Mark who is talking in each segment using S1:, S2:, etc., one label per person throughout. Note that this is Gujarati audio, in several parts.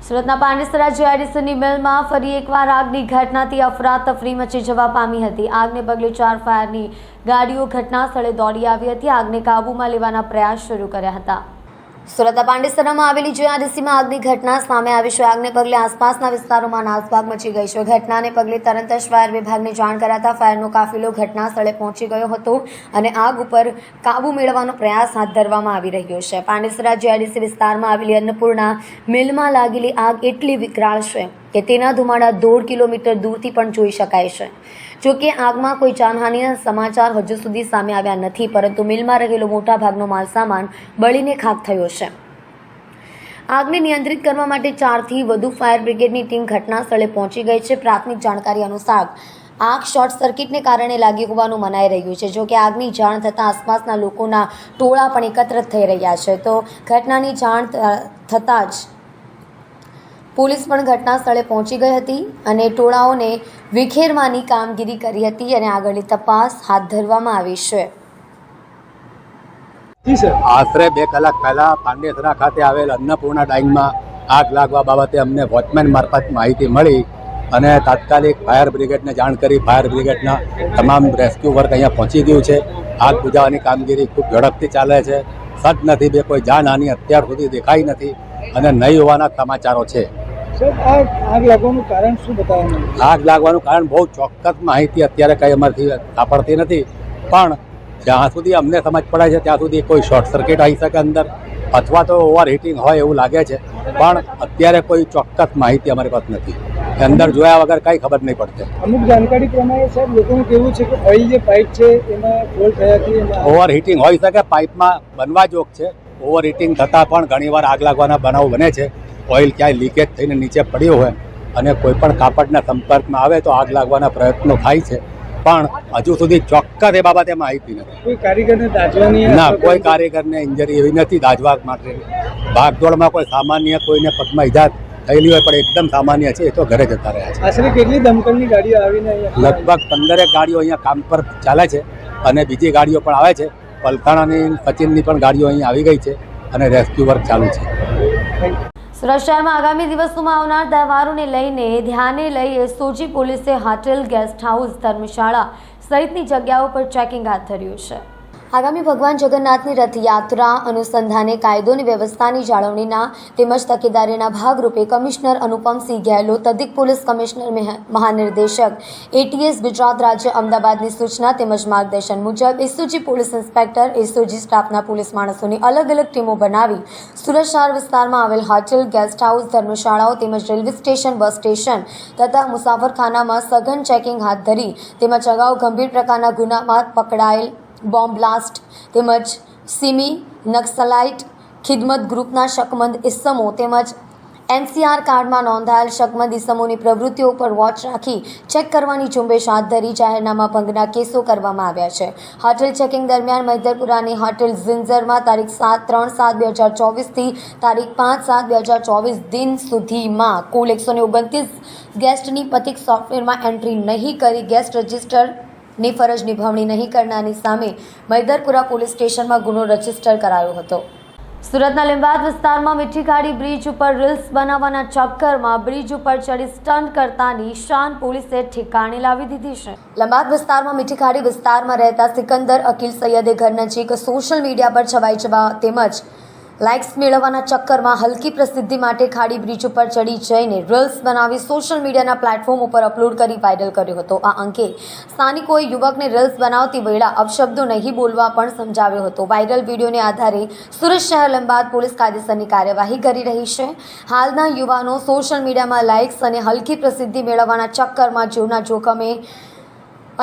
S1: સુરતના પાંડેસરા જીઆઈડીસીની મિલમાં ફરી એકવાર આગની ઘટનાથી અફરાતફરી મચી જવા પામી હતી। આગને પગલે 4 ફાયરની ગાડીઓ ઘટના સ્થળે દોડી આવી હતી। આગને કાબૂમાં લેવાના પ્રયાસ શરૂ કર્યા હતા। સુરતના પાંડેસરામાં આવેલી જીઆઈડીસીમાં આગની ઘટના સામે આવી છે। આગને પગલે આસપાસના વિસ્તારોમાં નાસભાગ મચી ગઈ છે। ઘટનાને પગલે તરત જ ફાયર વિભાગને જાણ કરાતા ફાયરનો કાફિલો ઘટના સ્થળે પહોંચી ગયો હતો અને આગ ઉપર કાબૂ મેળવવાનો પ્રયાસ હાથ ધરવામાં આવી રહ્યો છે। પાંડેસરા જીઆઈડીસી વિસ્તારમાં આવેલી અન્નપૂર્ણા મિલમાં લાગેલી આગ એટલી વિકરાળ છે કે તેના ધુમાડા 1.5 કિલોમીટર દૂરથી પણ જોઈ શકાય છે। જોકે આગમાં કોઈ જાનહાનિના સમાચાર હજુ સુધી સામે આવ્યા નથી, પરંતુ મિલમાં રહેલો મોટાભાગનો માલસામાન બળીને ખાખ થયો છે। આગને નિયંત્રિત કરવા માટે 4 થી વધુ ફાયર બ્રિગેડની ટીમ ઘટના સ્થળે પહોંચી ગઈ છે। પ્રાથમિક જાણકારી અનુસાર આગ શોર્ટ સર્કિટને કારણે લાગી હોવાનું મનાઈ રહ્યું છે। જોકે આગની જાણ થતાં આસપાસના લોકોના ટોળા પણ એકત્રિત થઈ રહ્યા છે, તો ઘટનાની જાણ થતાં જ પોલીસ પણ ઘટના સ્થળે પહોંચી ગઈ હતી અને ટોળાઓને વિખેરવાની કામગીરી કરી હતી અને આગળની તપાસ હાથ ધરવામાં આવી છે।
S2: આશરે 2 કલાક પહેલા પાંડેસરા ખાતે આવેલ અન્નપૂર્ણા ડાઇંગમાં આગ લાગવા બાબતે અમને વોચમેન મારફત માહિતી મળી અને તાત્કાલિક ફાયર બ્રિગેડને જાણ કરી ફાયર બ્રિગેડના તમામ રેસ્ક્યુ વર્ક અહીંયા પહોંચી ગયું છે। આગ બુઝાવવાની કામગીરી ખૂબ ઝડપથી ચાલે છે। સદનસીબે કોઈ જાનહાનિ અત્યાર સુધી દેખાઈ નથી અને નહીં હોવાના સમાચારો છે।
S3: આગ લાગવાનું કારણ શું બતાવવાનું?
S2: આગ લાગવાનું કારણ બહુ ચોક્કસ માહિતી અત્યારે કંઈ અમારથી સાંપડતી નથી, પણ જ્યાં સુધી અમને સમજ પડે છે ત્યાં સુધી કોઈ શોર્ટ સર્કિટ આવી શકે અંદર, અથવા તો ઓવર હીટિંગ હોય એવું લાગે છે, પણ અત્યારે કોઈ ચોક્કસ માહિતી અમારી પાસે નથી। અંદર જોયા વગર કંઈ ખબર નહીં પડશે।
S3: અમુક જાણકારી પ્રમાણે સાહેબ લોકોનું કહેવું છે કે ઓઇલ જે પાઇપ છે એમાં ફોલ્ટ થયાથી
S2: ઓવર હીટિંગ હોઈ શકે, પાઇપમાં બનવા જોગ છે। ઓવર હીટિંગ થતાં પણ ઘણીવાર આગ લાગવાના બનાવ બને છે। ઓઇલ ક્યાંય લીકેજ થઈને નીચે પડ્યું હોય અને કોઈ પણ કાપડના સંપર્કમાં આવે તો આગ લાગવાના પ્રયત્નો થાય છે, પણ હજુ સુધી ચોક્કસ એ બાબતે માહિતી નથી।
S3: કોઈ કારીગરને દાઝવાની
S2: ના, કોઈ કારીગરને ઇન્જરી એવી નથી દાઝવા માટે। ભાગદોડમાં કોઈ સામાન્ય કોઈને પગમાં ઈજા થયેલી હોય પણ એકદમ સામાન્ય છે, એ તો ઘરે જતા રહ્યા છે।
S3: આશરે કેટલી દમકલની ગાડીઓ આવીને
S2: લગભગ 15 ગાડીઓ અહીંયા કામ પર ચાલે છે અને બીજી ગાડીઓ પણ આવે છે। પલથાણાની સચિનની પણ ગાડીઓ અહીંયા આવી ગઈ છે અને રેસ્ક્યુ વર્ક ચાલુ છે।
S1: સુરત શહેરમાં આગામી દિવસોમાં આવનાર તહેવારોને લઈને ધ્યાને લઈ એસઓજી પોલીસે હોટેલ, ગેસ્ટ હાઉસ, ધર્મશાળા સહિતની જગ્યાઓ પર ચેકિંગ હાથ ધર્યું છે। આગામી ભગવાન જગન્નાથની રથયાત્રા અનુસંધાને કાયદો અને વ્યવસ્થાની જાળવણીના તેમજ તકેદારીના ભાગરૂપે કમિશનર અનુપમસિંહ ગેહલોત, અધિક પોલીસ કમિશનર મહાનિર્દેશક એટીએસ ગુજરાત રાજ્ય અમદાવાદની સૂચના તેમજ માર્ગદર્શન મુજબ એસઓજી પોલીસ ઇન્સ્પેક્ટર, એસઓજી સ્ટાફના પોલીસ માણસોની અલગ અલગ ટીમો બનાવી સુરત શહેર વિસ્તારમાં આવેલ હોટેલ, ગેસ્ટ હાઉસ, ધર્મશાળાઓ તેમજ રેલવે સ્ટેશન, બસ સ્ટેશન તથા મુસાફરખાનામાં સઘન ચેકિંગ હાથ ધરી તેમજ અગાઉ ગંભીર પ્રકારના ગુનામાં પકડાયેલ બોમ્બ બ્લાસ્ટ તેમજ સિમી, નક્સલાઇટ, ખિદમત ગ્રુપના શકમંદ ઇસમો તેમજ એનસીઆર કાર્ડમાં નોંધાયેલ શકમંદ ઇસમોની પ્રવૃત્તિઓ પર વોચ રાખી ચેક કરવાની ઝુંબેશ હાથ ધરી જાહેરનામા ભંગના કેસો કરવામાં આવ્યા છે। હોટેલ ચેકિંગ દરમિયાન મૈદરપુરાની હોટેલ ઝિંઝરમાં તારીખ 3/7/2024 તારીખ 5/7/2024 દિન સુધીમાં કુલ 129 ગેસ્ટની પથિક સોફ્ટવેરમાં એન્ટ્રી નહીં કરી ગેસ્ટ રજિસ્ટર ની ફરજ નિભાવણી નહીં કરનારની સામે મૈદરપુરા પોલીસ સ્ટેશનમાં ગુનો રજીસ્ટર કરાયો હતો। સુરતના લીંબાદ વિસ્તારમાં મીઠીખાડી બ્રિજ ઉપર રીલ્સ બનાવવાના ચક્કરમાં બ્રિજ ઉપર ચડી સ્ટન્ટ કરતાની શાન પોલીસે ઠેકાણે લાવી દીધી છે। લીંબાદ વિસ્તારમાં મીઠીખાડી વિસ્તારમાં રહેતા સિકંદર અકીલ સૈયદે ઘર નજીક સોશિયલ મીડિયા પર છવાઈ જવા તેમજ લાઇક્સ મેળવવાના ચક્કરમાં હલકી પ્રસિદ્ધિ માટે ખાડી બ્રિજ ઉપર ચડી જઈને રીલ્સ બનાવી સોશિયલ મીડિયાના પ્લેટફોર્મ ઉપર અપલોડ કરી વાયરલ કર્યો હતો। આ અંગે સ્થાનિકોએ યુવકને રીલ્સ બનાવતી વેળા અપશબ્દો નહીં બોલવા પણ સમજાવ્યો હતો। વાયરલ વિડીયોને આધારે સુરત શહેર લીંબાદ પોલીસ કાયદેસરની કાર્યવાહી કરી રહી છે। હાલના યુવાનો સોશિયલ મીડિયામાં લાઇક્સ અને હલકી પ્રસિદ્ધિ મેળવવાના ચક્કરમાં જીવના જોખમે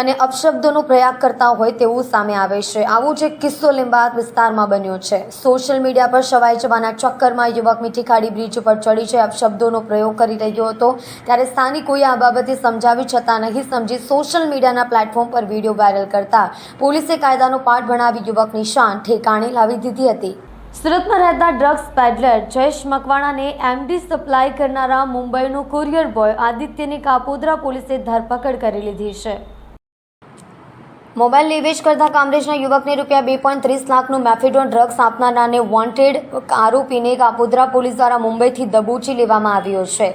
S1: અને અપશબ્દોનો પ્રયાગ કરતા હોય તેવું સામે આવે છે। આવો જ એક કિસ્સો લીંબાદ વિસ્તારમાં બન્યો છે। સોશિયલ મીડિયા પર છવાઈ જવાના ચક્કરમાં યુવક મીઠીખાડી બ્રિજ ઉપર ચડી છે અપશબ્દોનો પ્રયોગ કરી રહ્યો હતો, ત્યારે સ્થાનિકોએ આ બાબતે સમજાવી છતાં નહીં સમજી સોશિયલ મીડિયાના પ્લેટફોર્મ પર વિડીયો વાયરલ કરતા પોલીસે કાયદાનો પાઠ ભણાવી યુવકની શાન ઠેકાણે લાવી દીધી હતી। સુરતમાં રહેતા ડ્રગ્સ પેડલર જયેશ મકવાણાને એમડી સપ્લાય કરનારા મુંબઈનો કુરિયર બોય આદિત્યની કાપોદ્રા પોલીસે ધરપકડ કરી લીધી છે। મોબાઈલ નિવેશ કરતા કામરેજના યુવકને રૂપિયા 2.30 લાખનું મેફેડોન ડ્રગ્સ આપનારાને વોન્ટેડ આરોપીને કાપોદ્રા પોલીસ દ્વારા મુંબઈથી દબોચી લેવામાં આવ્યો છે.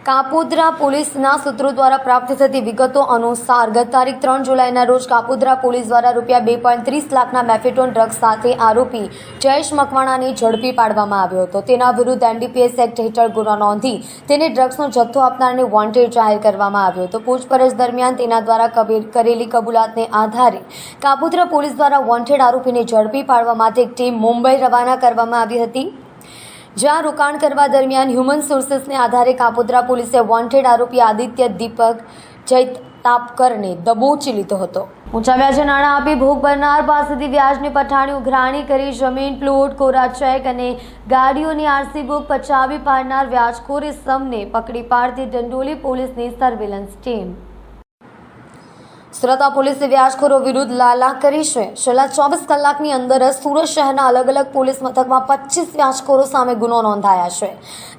S1: કાપોદ્રા પોલીસના સૂત્રો દ્વારા પ્રાપ્ત થતી વિગતો અનુસાર ગત તારીખ 3 જુલાઈના રોજ કાપોદ્રા પોલીસ દ્વારા રૂપિયા 2.30 લાખના મેફેડોન ડ્રગ્સ સાથે આરોપી જયેશ મકવાણાને ઝડપી પાડવામાં આવ્યો હતો. તેના વિરુદ્ધ NDPS એક્ટ હેઠળ ગુનો નોંધી તેને ડ્રગ્સનો જથ્થો આપનારને વોન્ટેડ જાહેર કરવામાં આવ્યો હતો. પૂછપરછ દરમિયાન તેના દ્વારા કરેલી કબૂલાતને આધારે કાપોદ્રા પોલીસ દ્વારા વોન્ટેડ આરોપીને ઝડપી પાડવા માટે એક ટીમ મુંબઈ રવાના કરવામાં આવી હતી, જ્યાં રોકાણ કરવા દરમિયાન હ્યુમન સોર્સિસને આધારે કાપોદ્રા પોલીસે વોન્ટેડ આરોપી આદિત્ય દીપક જૈતાપકરને દબોચી લીધો હતો. ઊંચા વ્યાજે નાણાં આપી ભોગ બનનાર પાસેથી વ્યાજની પઠાણી ઉઘરાણી કરી જમીન, પ્લોટ, કોરા ચેક અને ગાડીઓની RC બુક પચાવી પાડનાર વ્યાજખોર ઇસમને પકડી પાડતી ડંડોલી પોલીસની સર્વેલન્સ ટીમ. સુરત પોલીસે વ્યાજખોરો વિરુદ્ધ લાલા કરી છે. છેલ્લા 24 કલાકની અંદર જ સુરત શહેરના અલગ અલગ પોલીસ મથકમાં 25 વ્યાજખોરો સામે ગુનો નોંધાયા છે.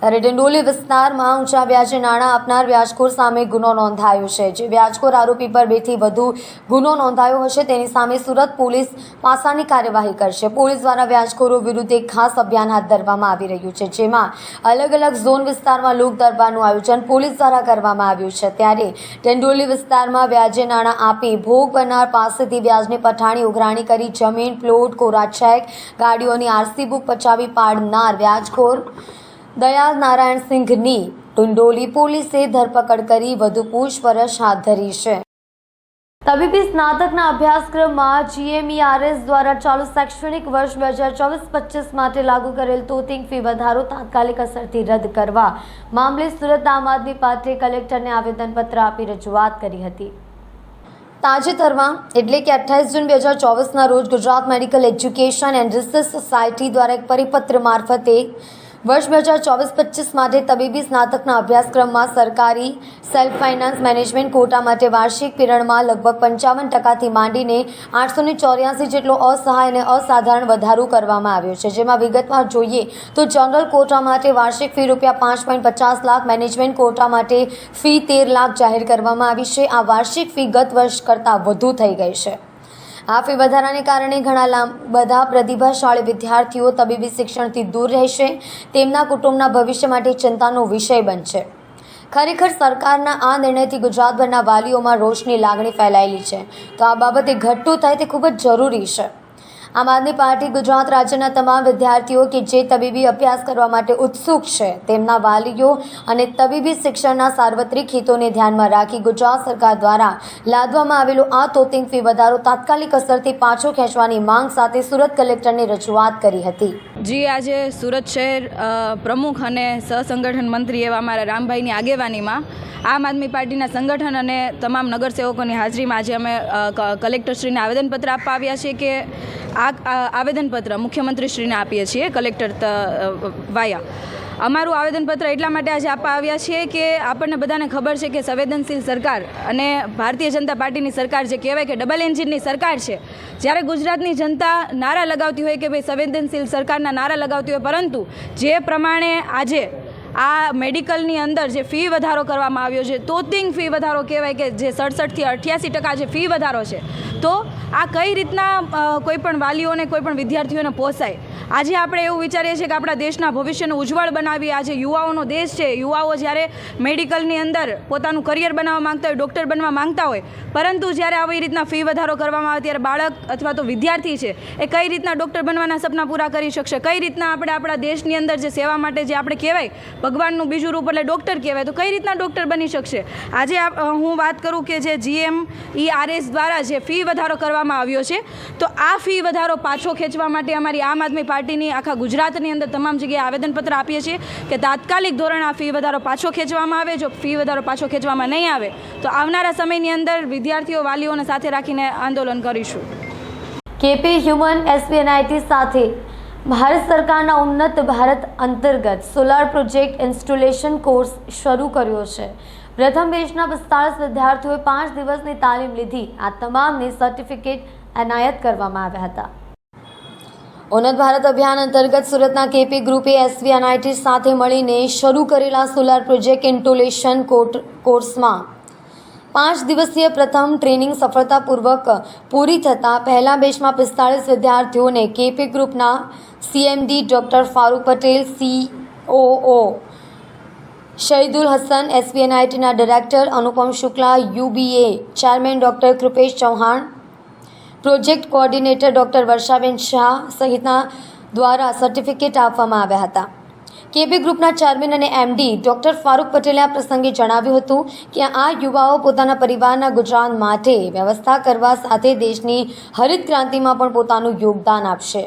S1: ત્યારે ડંડોલી વિસ્તારમાં ઊંચા વ્યાજે નાણાં આપનાર વ્યાજખોર સામે ગુનો નોંધાયો છે. જે વ્યાજખોર આરોપી પર 2 થી વધુ ગુનો નોંધાયો હશે તેની સામે સુરત પોલીસ પાસાની કાર્યવાહી કરશે. પોલીસ દ્વારા વ્યાજખોરો વિરુદ્ધ એક ખાસ અભિયાન હાથ ધરવામાં આવી રહ્યું છે, જેમાં અલગ અલગ ઝોન વિસ્તારમાં લોક દરબારનું આયોજન પોલીસ દ્વારા કરવામાં આવ્યું છે. ત્યારે ડંડોલી વિસ્તારમાં વ્યાજે નાણાં આપી ભોગ બનનાર પાસેથી વ્યાજની પઠાણી ઉઘરાણી કરી જમીન, પ્લોટ, કોરા ચેક, ગાડીઓની RC બુક પચાવી પાડનાર વ્યાજખોર દયાલ નારાયણ સિંઘની ડંડોલી પોલીસે ધરપકડ કરી વધુ પૂછપરછ હાથ ધરી છે. તબીબી સ્નાતકના અભ્યાસક્રમમાં GMERS દ્વારા ચાલુ શૈક્ષણિક વર્ષ 2024-25 માટે લાગુ કરેલ તોતિંગ ફી વધારો તાત્કાલિક અસરથી રદ કરવા મામલે સુરત આમ આદમી પાર્ટીએ કલેક્ટરને આવેદનપત્ર આપી રજૂઆત કરી હતી. તાજેતરમાં એટલે કે 28 જૂન 2024ના રોજ Gujarat medical education and research society દ્વારા એક પરિપત્ર મારફતે વર્ષ 2024-25 માટે તબીબી સ્નાતકના અભ્યાસક્રમમાં સરકારી સેલ્ફ ફાઇનાન્સ મેનેજમેન્ટ કોટા માટે વાર્ષિક પિરિયડમાં લગભગ 55% માંડીને 884 જેટલો અસહાય અને અસાધારણ વધારો કરવામાં આવ્યો છે. જેમાં વિગતવાર જોઈએ તો જનરલ કોટા માટે વાર્ષિક ફી રૂપિયા 5.50 લાખ, મેનેજમેન્ટ કોટા માટે ફી 13 લાખ જાહેર કરવામાં આવી છે. આ વાર્ષિક ફી ગત વર્ષ કરતાં વધુ થઈ ગઈ છે. આ ફી વધારાને કારણે ઘણા બધા પ્રતિભાશાળી વિદ્યાર્થીઓ તબીબી શિક્ષણથી દૂર રહેશે. તેમના કુટુંબના ભવિષ્ય માટે ચિંતાનો વિષય બનશે. ખરેખર સરકારના આ નિર્ણયથી ગુજરાતભરના વાલીઓમાં રોષની લાગણી ફેલાયેલી છે, તો આ બાબતે ઘટતું થાય તે ખૂબ જ જરૂરી છે. આમ આદમી પાર્ટી ગુજરાત રાજ્યના તમામ વિદ્યાર્થીઓ કે જે તબીબી અભ્યાસ કરવા માટે ઉત્સુક છે તેમના વાલીઓ અને તબીબી શિક્ષણના સાર્વત્રિક હિતોને ધ્યાનમાં રાખી ગુજરાત સરકાર દ્વારા લાદવામાં આવેલો આ તોતિંગ ફી વધારો તાત્કાલિક અસરથી પાછો ખેંચવાની માંગ સાથે સુરત કલેક્ટરને રજૂઆત કરી હતી.
S4: જી, આજે સુરત શહેર પ્રમુખ અને સહસંગઠન મંત્રી એવા અમારા રામભાઈની આગેવાનીમાં આમ આદમી પાર્ટીના સંગઠન અને તમામ નગરસેવકોની હાજરીમાં આજે અમે કલેક્ટરશ્રીને આવેદનપત્ર આપવા આવ્યા છીએ કે આ આવેદનપત્ર મુખ્યમંત્રીશ્રીને આપીએ છીએ કલેક્ટર વાયા. અમારું આવેદનપત્ર એટલા માટે આજે આપવા આવ્યા છીએ કે આપણને બધાને ખબર છે કે સંવેદનશીલ સરકાર અને ભારતીય જનતા પાર્ટીની સરકાર જે કહેવાય કે ડબલ એન્જિનની સરકાર છે. જ્યારે ગુજરાતની જનતા નારા લગાવતી હોય કે ભાઈ સંવેદનશીલ સરકારના નારા લગાવતી હોય, પરંતુ જે પ્રમાણે આજે આ મેડિકલની અંદર જે ફી વધારો કરવામાં આવ્યો છે, તોતિંગ ફી વધારો કહેવાય કે જે 67 થી 88% જે ફી વધારો છે, તો આ કઈ રીતના કોઈ પણ વાલીઓને કોઈ પણ વિદ્યાર્થીઓને પોસાય. આજે આપણે એવું વિચારીએ છીએ કે આપણા દેશના ભવિષ્યને ઉજ્જવળ બનાવીએ. આજે યુવાઓનો દેશ છે. યુવાઓ જ્યારે મેડિકલની અંદર પોતાનું કરિયર બનાવવા માંગતા હોય, ડૉક્ટર બનવા માંગતા હોય, પરંતુ જ્યારે આવી રીતના ફી વધારો કરવામાં આવે ત્યારે બાળક અથવા તો વિદ્યાર્થી છે એ કઈ રીતના ડૉક્ટર બનવાના સપના પૂરા કરી શકશે? કઈ રીતના આપણે આપણા દેશની અંદર જે સેવા માટે જે આપણે કહેવાય ભગવાનનું બીજું રૂપ એટલે ડૉક્ટર કહેવાય, તો કઈ રીતના ડૉક્ટર બની શકશે? આજે હું વાત કરું કે જે GMERS દ્વારા જે ફી વધારો કરવામાં આવ્યો છે, તો આ ફી વધારો પાછો ખેંચવા માટે અમારી આમ આદમી પાર્ટીની આખા ગુજરાતની અંદર તમામ જગ્યાએ આવેદનપત્ર આપીએ છીએ કે તાત્કાલિક ધોરણે આ ફી વધારો પાછો ખેંચવામાં આવે. જો ફી વધારો પાછો ખેંચવામાં નહીં આવે તો આવનારા સમયની અંદર વિદ્યાર્થીઓ વાલીઓને સાથે રાખીને આંદોલન કરીશું.
S1: KP હ્યુમન SBNIT સાથે ભારત સરકારના ઉન્નત ભારત અંતર્ગત સોલાર પ્રોજેક્ટ ઇન્સ્ટોલેશન કોર્સ શરૂ કર્યો છે. પ્રથમ બેચના 45 વિદ્યાર્થીઓએ 5 દિવસની તાલીમ લીધી. આ તમામને સર્ટિફિકેટ એનાયત કરવામાં આવ્યા હતા. ઉન્નત ભારત અભિયાન અંતર્ગત સુરતના KP ગ્રુપે SBNIT સાથે મળીને શરૂ કરેલા સોલાર પ્રોજેક્ટ ઇન્સ્ટોલેશન કોર્સમાં 5 દિવસીય પ્રથમ ટ્રેનિંગ સફળતાપૂર્વક પૂરી થતાં પહેલા બેચમાં 45 વિદ્યાર્થીઓને કેપી ગ્રુપના CMD doctor Farooq Patel, COO Shahidul Hasan, SBNITના director Anupam Shukla, UBA chairman doctor Kripesh Chauhan, project coordinator doctor Varshaben Shah સહિતના દ્વારા સર્ટિફિકેટ આપવામાં આવ્યા હતા. કેબી ગ્રુપના ચેરમેન અને MD ડૉક્ટર ફારૂક પટેલે આ પ્રસંગે જણાવ્યું હતું કે આ યુવાઓ પોતાના પરિવારના ગુજરાન માટે વ્યવસ્થા કરવા સાથે દેશની હરિત ક્રાંતિમાં પણ પોતાનું યોગદાન આપશે.